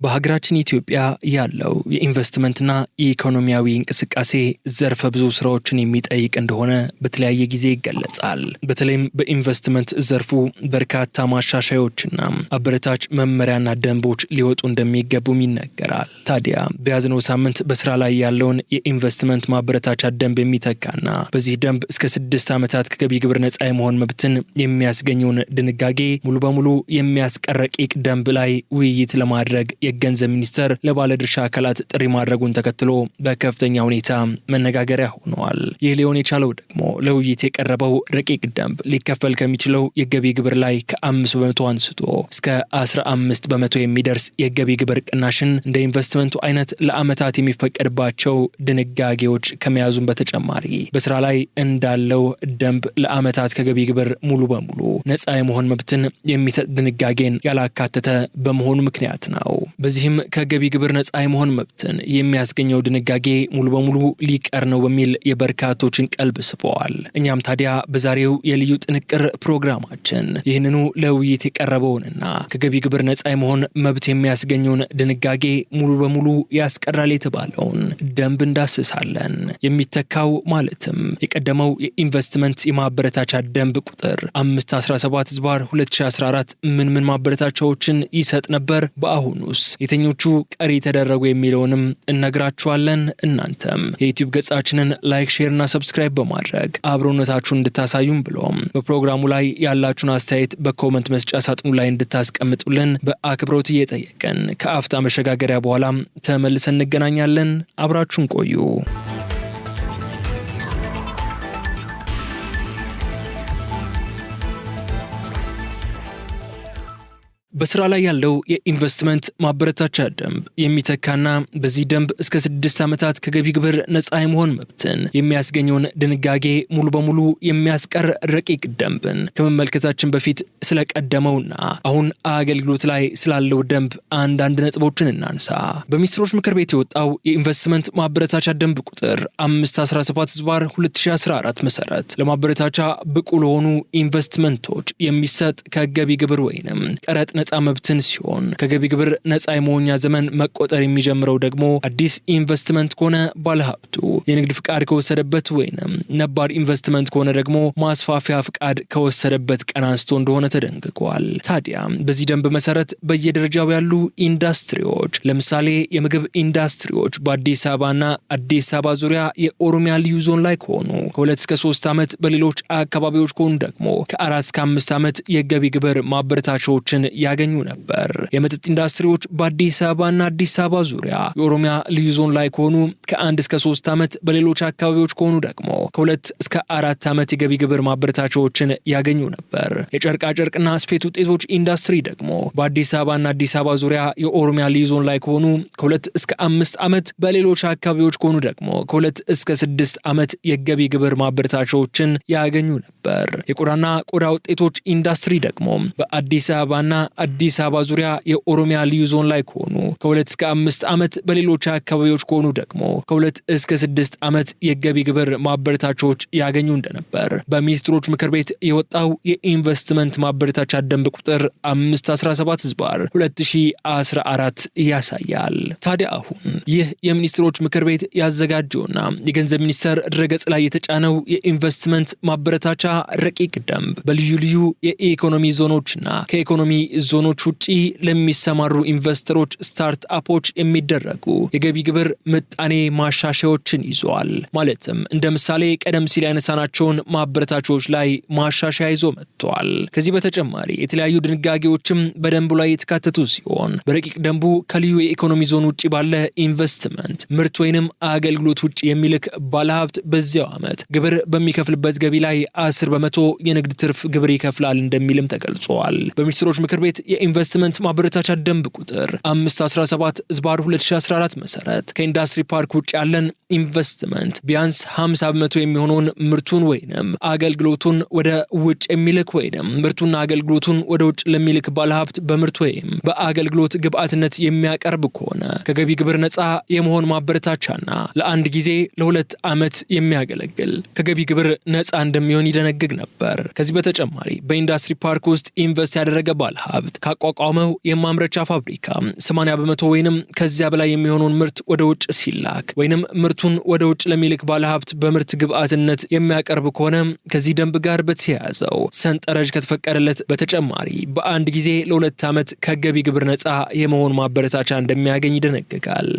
በሀገራችን ኢትዮጵያ ያለው የኢንቨስትመንትና የኢኮኖሚያዊ እንቅስቃሴ ዘርፈ ብዙ ስራዎችን የሚጠይቅ እንደሆነ በተለያየ ጊዜ ይገለጻል። በተለይም በኢንቨስትመንት ዘርፉ በርካታ ማሻሻያዎችና አበረታች መመሪያና ደንቦች ሊወጡ እንደሚገቡም ይነገራል። ታዲያ በያዝነው ሳምንት በስራ ላይ ያለውን የኢንቨስትመንት ማበረታቻ ደንብ የሚተካና በዚህ ደንብ እስከ 6 ዓመታት ከገቢ ግብር ነጻ የመሆን መብትን የሚያስገኘውን ድንጋጌ ሙሉ በሙሉ የሚያስቀር ረቂቅ ደንብ ላይ ውይይት ለማድረግ የገንዘብ ሚኒስቴር ለባለድርሻ አካላት ጥሪ ማድረጉን ተከትሎ በከፍተኛ ሁኔታ መነጋገሪያ ሆኗል። ይህ ሊሆን የቻለው ደግሞ ለውይይት የቀረበው ረቂቅ ደንብ ሊከፈል ከሚችለው የገቢ ግብር ላይ ከ5 በመቶ አንስቶ እስከ 15 በመቶ የሚደርስ የገቢ ግብር ቅናሽን እንደ ኢንቨስትመንቱ አይነት ለዓመታት የሚፈቀድባቸው ድንጋጌዎች ከመያዙም በተጨማሪ በስራ ላይ እንዳለው ደንብ ለዓመታት ከገቢ ግብር ሙሉ በሙሉ ነፃ የመሆን መብትን የሚሰጥ ድንጋጌን ያላካተተ በመሆኑ ምክንያት ነው። በዚህም ከገቢ ግብር ነፃ የመሆን መብትን የሚያስገኘው ድንጋጌ ሙሉ በሙሉ ሊቀር ነው በሚል የበርካቶችን ቀልብ ስበዋል። እኛም ታዲያ በዛሬው የልዩ ጥንቅር ፕሮግራማችን ይህንኑ ለውይይት የቀረበውንና ከገቢ ግብር ነፃ የመሆን መብት የሚያስገኘውን ድንጋጌ ሙሉ በሙሉ ያስቀራል የተባለውን ደንብ እንዳስሳለን። የሚተካው ማለትም የቀደመው የኢንቨስትመንት የማበረታቻ ደንብ ቁጥር 517/2014 ምን ማበረታቻዎችን ይሰጥ ነበር? በአሁኑስ የትኞቹ ቀሪ ተደረጉ የሚለውንም እነግራችኋለን። እናንተም የዩቲዩብ ገጻችንን ላይክ፣ ሼር እና ሰብስክራይብ በማድረግ አብሮነታችሁን እንድታሳዩም ብሎም በፕሮግራሙ ላይ ያላችሁን አስተያየት በኮመንት መስጫ ሳጥኑ ላይ እንድታስቀምጡልን በአክብሮት እየጠየቅን ከአፍታ መሸጋገሪያ በኋላ ተመልሰን እንገናኛለን። አብራችሁን ቆዩ። በስራ ላይ ያለው የኢንቨስትመንት ማበረታቻ ደንብ የሚተካና በዚህ ደንብ እስከ 6 ዓመታት ከገቢ ግብር ነፃ የመሆን መብትን የሚያስገኘውን ድንጋጌ ሙሉ በሙሉ የሚያስቀር ረቂቅ ደንብን ከመመልከታችን በፊት ስለቀደመውና አሁን አገልግሎት ላይ ስላለው ደንብ አንዳንድ ነጥቦችን እናንሳ። በሚኒስትሮች ምክር ቤት የወጣው የኢንቨስትመንት ማበረታቻ ደንብ ቁጥር 517/2014 መሰረት ለማበረታቻ ብቁ ለሆኑ ኢንቨስትመንቶች የሚሰጥ ከገቢ ግብር ወይንም ቀረጥ ነፃ መብትን ሲሆን ከገቢ ግብር ነፃ የመሆኛ ዘመን መቆጠር የሚጀምረው ደግሞ አዲስ ኢንቨስትመንት ከሆነ ባለሀብቱ የንግድ ፍቃድ ከወሰደበት ወይንም ነባር ኢንቨስትመንት ከሆነ ደግሞ ማስፋፊያ ፍቃድ ከወሰደበት ቀን አንስቶ እንደሆነ ተደንግጓል። ታዲያ በዚህ ደንብ መሰረት በየደረጃው ያሉ ኢንዱስትሪዎች ለምሳሌ የምግብ ኢንዱስትሪዎች በአዲስ አበባና አዲስ አበባ ዙሪያ የኦሮሚያ ልዩ ዞን ላይ ከሆኑ ከ2 እስከ 3 ዓመት፣ በሌሎች አካባቢዎች ከሆኑ ደግሞ ከ4 እስከ 5 ዓመት የገቢ ግብር ማበረታቻዎችን ያገኙ ነበር። የመጠጥ ኢንዱስትሪዎች በአዲስ አበባና አዲስ አበባ ዙሪያ የኦሮሚያ ልዩ ዞን ላይ ከሆኑ ከ1 እስከ 3 ዓመት፣ በሌሎች አካባቢዎች ከሆኑ ደግሞ ከ2 እስከ 4 ዓመት የገቢ ግብር ማበረታቻዎችን ያገኙ ነበር። የጨርቃ ጨርቅና ስፌት ውጤቶች ኢንዱስትሪ ደግሞ በአዲስ አበባና አዲስ አበባ ዙሪያ የኦሮሚያ ልዩ ዞን ላይ ከሆኑ ከ2 እስከ 5 ዓመት፣ በሌሎች አካባቢዎች ከሆኑ ደግሞ ከ2 እስከ 6 ዓመት የገቢ ግብር ማበረታቻዎችን ያገኙ ነበር። የቆዳና ቆዳ ውጤቶች ኢንዱስትሪ ደግሞ በአዲስ አበባና አዲስ አበባ ዙሪያ የኦሮሚያ ልዩ ዞን ላይ ከሆኑ ከ2 እስከ 5 ዓመት፣ በሌሎች አካባቢዎች ከሆኑ ደግሞ ከ2 እስከ 6 ዓመት የገቢ ግብር ማበረታቻዎች ያገኙ እንደነበር በሚኒስትሮች ምክር ቤት የወጣው የኢንቨስትመንት ማበረታቻ ደንብ ቁጥር 517/2014 ያሳያል። ታዲያ አሁን ይህ የሚኒስትሮች ምክር ቤት ያዘጋጀውና የገንዘብ ሚኒስቴር ድረገጽ ላይ የተጫነው የኢንቨስትመንት ማበረታቻ ረቂቅ ደንብ በልዩ ልዩ የኢኮኖሚ ዞኖችና ከኢኮኖሚ ዞኖች ውጪ ለሚሰማሩ ኢንቨስተሮች ስታርት አፖች የሚደረጉ የገቢ ግብር ምጣኔ ማሻሻያዎችን ይዟል። ማለትም እንደ ምሳሌ ቀደም ሲል ያነሳናቸውን ማበረታቻዎች ላይ ማሻሻያ ይዞ መጥቷል። ከዚህ በተጨማሪ የተለያዩ ድንጋጌዎችም በደንቡ ላይ የተካተቱ ሲሆን በረቂቅ ደንቡ ከልዩ የኢኮኖሚ ዞን ውጪ ባለ ኢንቨስትመንት ምርት ወይንም አገልግሎት ውጪ የሚልክ ባለሀብት በዚያው ዓመት ግብር በሚከፍልበት ገቢ ላይ 10 በመቶ የንግድ ትርፍ ግብር ይከፍላል እንደሚልም ተገልጿል። በሚኒስትሮች ምክር ቤት የኢንቨስትመንት ማበረታቻ ደንብ ቁጥር 517/2014 መሰረት ከኢንዱስትሪ ፓርክ ውጭ ያለን ኢንቨስትመንት ቢያንስ 50 በመቶ የሚሆነውን ምርቱን ወይንም አገልግሎቱን ወደ ውጭ የሚልክ ወይንም ምርቱና አገልግሎቱን ወደ ውጭ ለሚልክ ባለሀብት በምርት ወይም በአገልግሎት ግብአትነት የሚያቀርብ ከሆነ ከገቢ ግብር ነፃ የመሆን ማበረታቻና ለአንድ ጊዜ ለ2 ዓመት የሚያገለግል ከገቢ ግብር ነፃ እንደሚሆን ይደነግግ ነበር። ከዚህ በተጨማሪ በኢንዱስትሪ ፓርክ ውስጥ ኢንቨስት ያደረገ ባለሀብት ባለሀብት ካቋቋመው የማምረቻ ፋብሪካ 80% ወይንም ከዚያ በላይ የሚሆነውን ምርት ወደ ውጭ ሲላክ ወይንም ምርቱን ወደ ውጭ ለሚልክ ባለሀብት በምርት ግብዓትነት የሚያቀርብ ከሆነ ከዚህ ደንብ ጋር በተያያዘው ሰንጠረዥ ከተፈቀደለት በተጨማሪ በአንድ ጊዜ ለ2 ዓመት ከገቢ ግብር ነፃ የመሆን ማበረታቻ እንደሚያገኝ ይደነግጋል።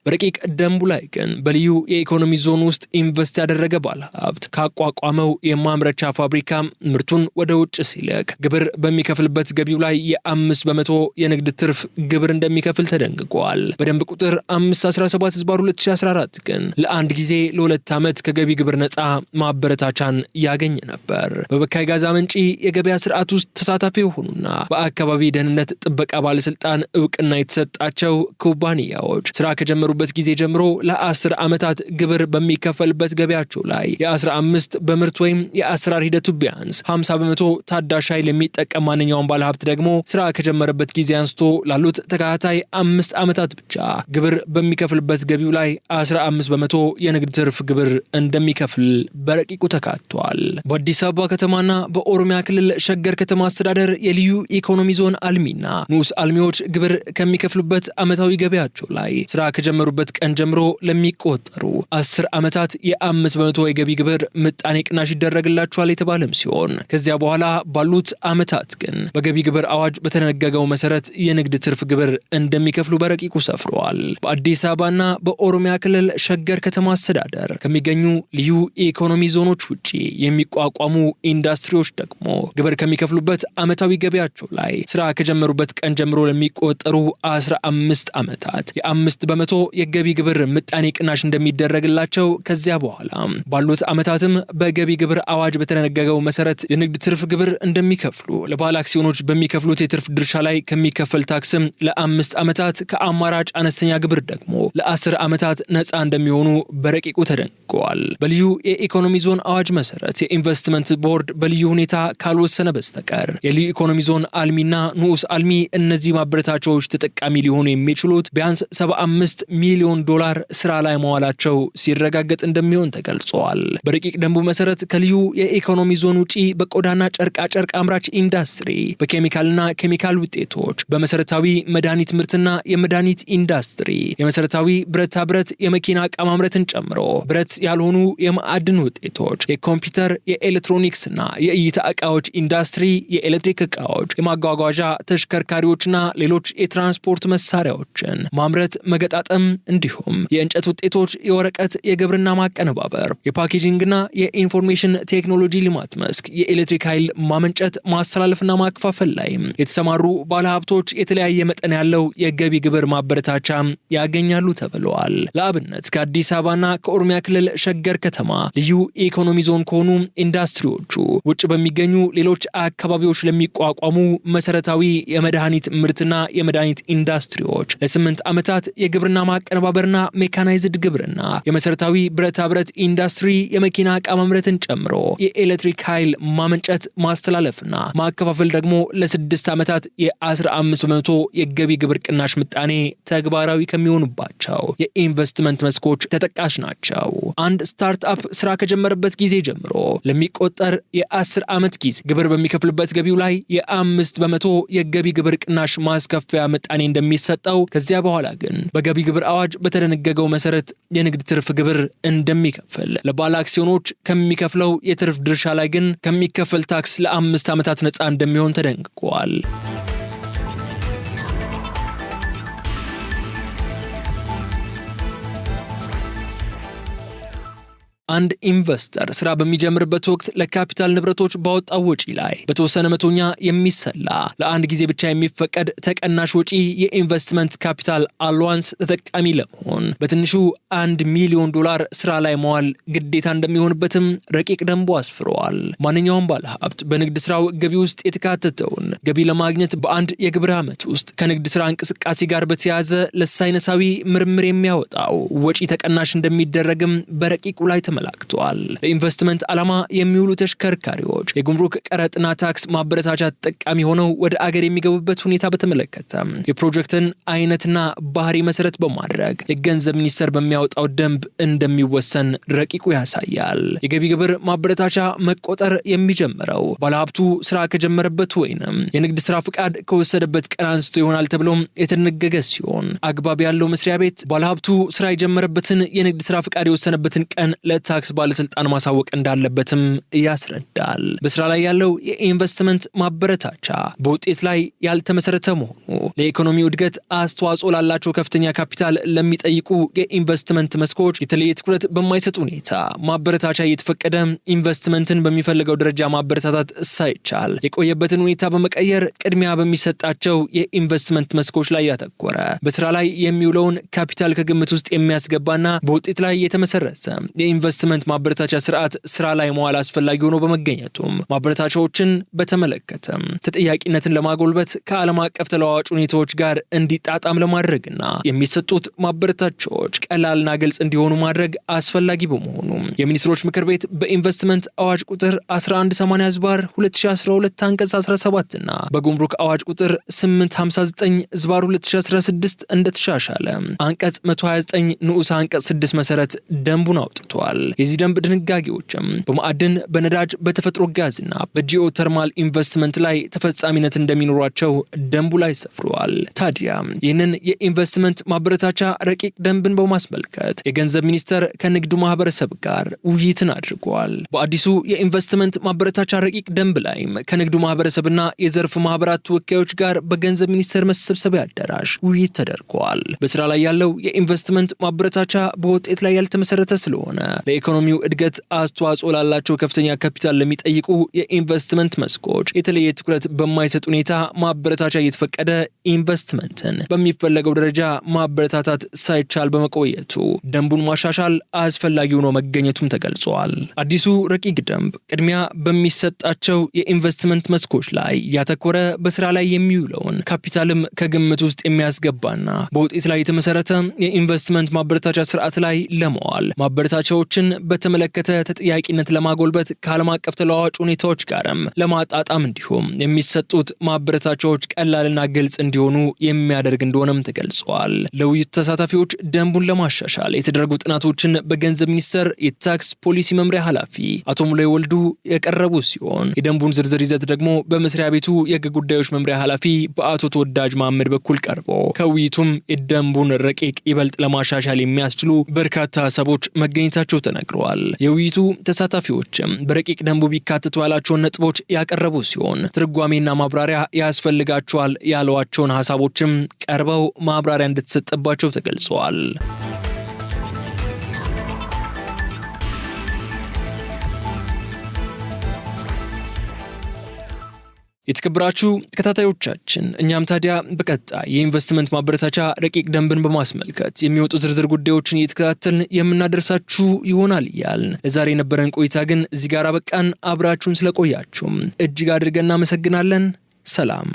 በረቂቅ ደንቡ ላይ ግን በልዩ የኢኮኖሚ ዞን ውስጥ ኢንቨስት ያደረገ ባለሀብት ካቋቋመው የማምረቻ ፋብሪካ ምርቱን ወደ ውጭ ሲልክ ግብር በሚከፍልበት ገቢው ላይ የ5% የንግድ ትርፍ ግብር እንደሚከፍል ተደንግጓል። በደንብ ቁጥር 517/2014 ግን ለአንድ ጊዜ ለ2 ዓመት ከገቢ ግብር ነፃ ማበረታቻን ያገኝ ነበር። በበካይ ጋዝ አመንጪ የገበያ ስርዓት ውስጥ ተሳታፊ የሆኑና በአካባቢ ደህንነት ጥበቃ ባለስልጣን እውቅና የተሰጣቸው ኩባንያዎች ስራ ከጀመሩ ጊዜ ጀምሮ ለ10 ዓመታት ግብር በሚከፈልበት ገቢያቸው ላይ የ15 በምርት ወይም የአሰራር ሂደቱ ቢያንስ 50% ታዳሽ ኃይል የሚጠቀም ማንኛውም ባለሀብት ደግሞ ስራ ከጀመረበት ጊዜ አንስቶ ላሉት ተከታታይ 5 ዓመታት ብቻ ግብር በሚከፍልበት ገቢው ላይ 15% የንግድ ትርፍ ግብር እንደሚከፍል በረቂቁ ተካቷል። በአዲስ አበባ ከተማና በኦሮሚያ ክልል ሸገር ከተማ አስተዳደር የልዩ ኢኮኖሚ ዞን አልሚና ንዑስ አልሚዎች ግብር ከሚከፍሉበት ዓመታዊ ገቢያቸው ላይ ስራ ከጀመሩበት ቀን ጀምሮ ለሚቆጠሩ 10 ዓመታት የ5% የገቢ ግብር ምጣኔ ቅናሽ ይደረግላቸዋል የተባለም ሲሆን ከዚያ በኋላ ባሉት ዓመታት ግን በገቢ ግብር አዋጅ በተነገገው መሰረት የንግድ ትርፍ ግብር እንደሚከፍሉ በረቂቁ ሰፍሯል። በአዲስ አበባና በኦሮሚያ ክልል ሸገር ከተማ አስተዳደር ከሚገኙ ልዩ የኢኮኖሚ ዞኖች ውጪ የሚቋቋሙ ኢንዱስትሪዎች ደግሞ ግብር ከሚከፍሉበት ዓመታዊ ገቢያቸው ላይ ስራ ከጀመሩበት ቀን ጀምሮ ለሚቆጠሩ 15 ዓመታት የ5% የገቢ ግብር ምጣኔ ቅናሽ እንደሚደረግላቸው ከዚያ በኋላ ባሉት ዓመታትም በገቢ ግብር አዋጅ በተነገገው መሰረት የንግድ ትርፍ ግብር እንደሚከፍሉ ለባለ አክሲዮኖች በሚከፍሉት የትርፍ ድርሻ ላይ ከሚከፈል ታክስም ለ5 ዓመታት ከአማራጭ አነስተኛ ግብር ደግሞ ለ10 ዓመታት ነፃ እንደሚሆኑ በረቂቁ ተደንግጓል። በልዩ የኢኮኖሚ ዞን አዋጅ መሰረት የኢንቨስትመንት ቦርድ በልዩ ሁኔታ ካልወሰነ በስተቀር የልዩ ኢኮኖሚ ዞን አልሚና ንዑስ አልሚ እነዚህ ማበረታቻዎች ተጠቃሚ ሊሆኑ የሚችሉት ቢያንስ 75 ሚሊዮን ዶላር ስራ ላይ መዋላቸው ሲረጋገጥ እንደሚሆን ተገልጿል። በረቂቅ ደንቡ መሰረት ከልዩ የኢኮኖሚ ዞን ውጪ በቆዳና ጨርቃ ጨርቅ አምራች ኢንዱስትሪ፣ በኬሚካልና ኬሚካል ውጤቶች፣ በመሰረታዊ መድኃኒት ምርትና የመድኃኒት ኢንዱስትሪ፣ የመሰረታዊ ብረታ ብረት የመኪና ዕቃ ማምረትን ጨምሮ ብረት ያልሆኑ የማዕድን ውጤቶች፣ የኮምፒውተር የኤሌክትሮኒክስና የእይታ ዕቃዎች ኢንዱስትሪ፣ የኤሌክትሪክ ዕቃዎች፣ የማጓጓዣ ተሽከርካሪዎችና ሌሎች የትራንስፖርት መሳሪያዎችን ማምረት መገጣጠም እንዲሁም የእንጨት ውጤቶች፣ የወረቀት፣ የግብርና ማቀነባበር፣ የፓኬጂንግና የኢንፎርሜሽን ቴክኖሎጂ ልማት መስክ፣ የኤሌክትሪክ ኃይል ማመንጨት፣ ማስተላለፍና ማከፋፈል ላይ የተሰማሩ ባለሀብቶች የተለያየ መጠን ያለው የገቢ ግብር ማበረታቻ ያገኛሉ ተብለዋል። ለአብነት ከአዲስ አበባና ከኦሮሚያ ክልል ሸገር ከተማ ልዩ ኢኮኖሚ ዞን ከሆኑ ኢንዱስትሪዎቹ ውጭ በሚገኙ ሌሎች አካባቢዎች ለሚቋቋሙ መሰረታዊ የመድኃኒት ምርትና የመድኃኒት ኢንዱስትሪዎች ለ8 ዓመታት የግብርና ማቀነባበርና ሜካናይዝድ ግብርና፣ የመሰረታዊ ብረታ ብረት ኢንዱስትሪ፣ የመኪና ዕቃ ማምረትን ጨምሮ የኤሌክትሪክ ኃይል ማመንጨት፣ ማስተላለፍና ማከፋፈል ደግሞ ለ6 ዓመታት የ15% የገቢ ግብር ቅናሽ ምጣኔ ተግባራዊ ከሚሆኑባቸው የኢንቨስትመንት መስኮች ተጠቃሽ ናቸው። አንድ ስታርትአፕ ስራ ከጀመረበት ጊዜ ጀምሮ ለሚቆጠር የ10 ዓመት ጊዜ ግብር በሚከፍልበት ገቢው ላይ የ5% የገቢ ግብር ቅናሽ ማስከፈያ ምጣኔ እንደሚሰጠው ከዚያ በኋላ ግን በገቢ ግብር አዋጅ በተደነገገው መሰረት የንግድ ትርፍ ግብር እንደሚከፍል፣ ለባለ አክሲዮኖች ከሚከፍለው የትርፍ ድርሻ ላይ ግን ከሚከፈል ታክስ ለ5 ዓመታት ነፃ እንደሚሆን ተደንግጓል። አንድ ኢንቨስተር ስራ በሚጀምርበት ወቅት ለካፒታል ንብረቶች ባወጣው ወጪ ላይ በተወሰነ መቶኛ የሚሰላ ለአንድ ጊዜ ብቻ የሚፈቀድ ተቀናሽ ወጪ የኢንቨስትመንት ካፒታል አሏንስ ተጠቃሚ ለመሆን በትንሹ $1 ሚሊዮን ስራ ላይ መዋል ግዴታ እንደሚሆንበትም ረቂቅ ደንቡ አስፍረዋል። ማንኛውም ባለሀብት በንግድ ስራው ገቢ ውስጥ የተካተተውን ገቢ ለማግኘት በአንድ የግብር ዓመት ውስጥ ከንግድ ስራ እንቅስቃሴ ጋር በተያያዘ ለሳይንሳዊ ምርምር የሚያወጣው ወጪ ተቀናሽ እንደሚደረግም በረቂቁ ላይ ተመላክቷል። አመላክቷል። ለኢንቨስትመንት ዓላማ የሚውሉ ተሽከርካሪዎች የጉምሩክ ቀረጥና ታክስ ማበረታቻ ተጠቃሚ ሆነው ወደ አገር የሚገቡበት ሁኔታ በተመለከተ የፕሮጀክትን አይነትና ባህሪ መሰረት በማድረግ የገንዘብ ሚኒስቴር በሚያወጣው ደንብ እንደሚወሰን ረቂቁ ያሳያል። የገቢ ግብር ማበረታቻ መቆጠር የሚጀምረው ባለሀብቱ ስራ ከጀመረበት ወይንም የንግድ ስራ ፍቃድ ከወሰደበት ቀን አንስቶ ይሆናል ተብሎ የተደነገገ ሲሆን አግባብ ያለው መስሪያ ቤት ባለሀብቱ ስራ የጀመረበትን የንግድ ስራ ፍቃድ የወሰነበትን ቀን ለታክስ ባለስልጣን ማሳወቅ እንዳለበትም ያስረዳል። በስራ ላይ ያለው የኢንቨስትመንት ማበረታቻ በውጤት ላይ ያልተመሰረተ መሆኑ ለኢኮኖሚው እድገት አስተዋጽኦ ላላቸው ከፍተኛ ካፒታል ለሚጠይቁ የኢንቨስትመንት መስኮች የተለየ ትኩረት በማይሰጥ ሁኔታ ማበረታቻ እየተፈቀደ ኢንቨስትመንትን በሚፈልገው ደረጃ ማበረታታት ሳይቻል የቆየበትን ሁኔታ በመቀየር ቅድሚያ በሚሰጣቸው የኢንቨስትመንት መስኮች ላይ ያተኮረ በስራ ላይ የሚውለውን ካፒታል ከግምት ውስጥ የሚያስገባና በውጤት ላይ የተመሰረተ የኢንቨስትመንት ማበረታቻ ስርዓት ስራ ላይ መዋል አስፈላጊ ሆኖ በመገኘቱም ማበረታቻዎችን በተመለከተ ተጠያቂነትን ለማጎልበት ከዓለም አቀፍ ተለዋዋጭ ሁኔታዎች ጋር እንዲጣጣም ለማድረግና የሚሰጡት ማበረታቻዎች ቀላልና ግልጽ እንዲሆኑ ማድረግ አስፈላጊ በመሆኑ የሚኒስትሮች ምክር ቤት በኢንቨስትመንት አዋጅ ቁጥር 1180/2012 አንቀጽ 17 እና በጉምሩክ አዋጅ ቁጥር 859/2016 እንደተሻሻለ አንቀጽ 129 ንዑስ አንቀጽ 6 መሰረት ደንቡን አውጥቷል። የዚህ ደንብ ድንጋጌዎችም በማዕድን፣ በነዳጅ፣ በተፈጥሮ ጋዝና በጂኦተርማል ኢንቨስትመንት ላይ ተፈጻሚነት እንደሚኖራቸው ደንቡ ላይ ሰፍሯል። ታዲያ ይህንን የኢንቨስትመንት ማበረታቻ ረቂቅ ደንብን በማስመልከት የገንዘብ ሚኒስቴር ከንግዱ ማህበረሰብ ጋር ውይይትን አድርጓል። በአዲሱ የኢንቨስትመንት ማበረታቻ ረቂቅ ደንብ ላይም ከንግዱ ማህበረሰብና የዘርፍ ማህበራት ተወካዮች ጋር በገንዘብ ሚኒስቴር መሰብሰቢያ አዳራሽ ውይይት ተደርጓል። በስራ ላይ ያለው የኢንቨስትመንት ማበረታቻ በውጤት ላይ ያልተመሰረተ ስለሆነ ለኢኮኖሚው እድገት አስተዋጽኦ ላላቸው ከፍተኛ ካፒታል ለሚጠይቁ የኢንቨስትመንት መስኮች የተለየ ትኩረት በማይሰጥ ሁኔታ ማበረታቻ እየተፈቀደ ኢንቨስትመንትን በሚፈለገው ደረጃ ማበረታታት ሳይቻል በመቆየቱ ደንቡን ማሻሻል አስፈላጊ ሆኖ መገኘቱም ተገልጿል። አዲሱ ረቂቅ ደንብ ቅድሚያ በሚሰጣቸው የኢንቨስትመንት መስኮች ላይ ያተኮረ በስራ ላይ የሚውለውን ካፒታልም ከግምት ውስጥ የሚያስገባና በውጤት ላይ የተመሰረተ የኢንቨስትመንት ማበረታቻ ስርዓት ላይ ለመዋል ማበረታቻዎችን በተመለከተ ተጠያቂነት ለማጎልበት ከዓለም አቀፍ ተለዋዋጭ ሁኔታዎች ጋርም ለማጣጣም እንዲሁም የሚሰጡት ማበረታቻዎች ቀላልና ግልጽ እንዲሆኑ የሚያደርግ እንደሆነም ተገልጿል። ለውይይቱ ተሳታፊዎች ደንቡን ለማሻሻል የተደረጉ ጥናቶችን በገንዘብ ሚኒስቴር የታክስ ፖሊሲ መምሪያ ኃላፊ አቶ ሙላይ ወልዱ የቀረቡ ሲሆን የደንቡን ዝርዝር ይዘት ደግሞ በመስሪያ ቤቱ የህግ ጉዳዮች መምሪያ ኃላፊ በአቶ ተወዳጅ መሐመድ በኩል ቀርቦ ከውይይቱም የደንቡን ረቂቅ ይበልጥ ለማሻሻል የሚያስችሉ በርካታ ሀሳቦች መገኘታቸው ተነግረዋል። የውይይቱ ተሳታፊዎችም በረቂቅ ደንቡ ቢካተቱ ያላቸውን ነጥቦች ያቀረቡ ሲሆን ትርጓሜና ማብራሪያ ያስፈልጋቸዋል ያሏቸውን ሀሳቦችም ቀርበው ማብራሪያ እንደተሰጠባቸው ተገልጿል። የተከበራችሁ ተከታታዮቻችን እኛም ታዲያ በቀጣይ የኢንቨስትመንት ማበረታቻ ረቂቅ ደንብን በማስመልከት የሚወጡ ዝርዝር ጉዳዮችን እየተከታተልን የምናደርሳችሁ ይሆናል እያልን ለዛሬ የነበረን ቆይታ ግን እዚህ ጋር አበቃን። አብራችሁን ስለቆያችሁም እጅግ አድርገን እናመሰግናለን። ሰላም።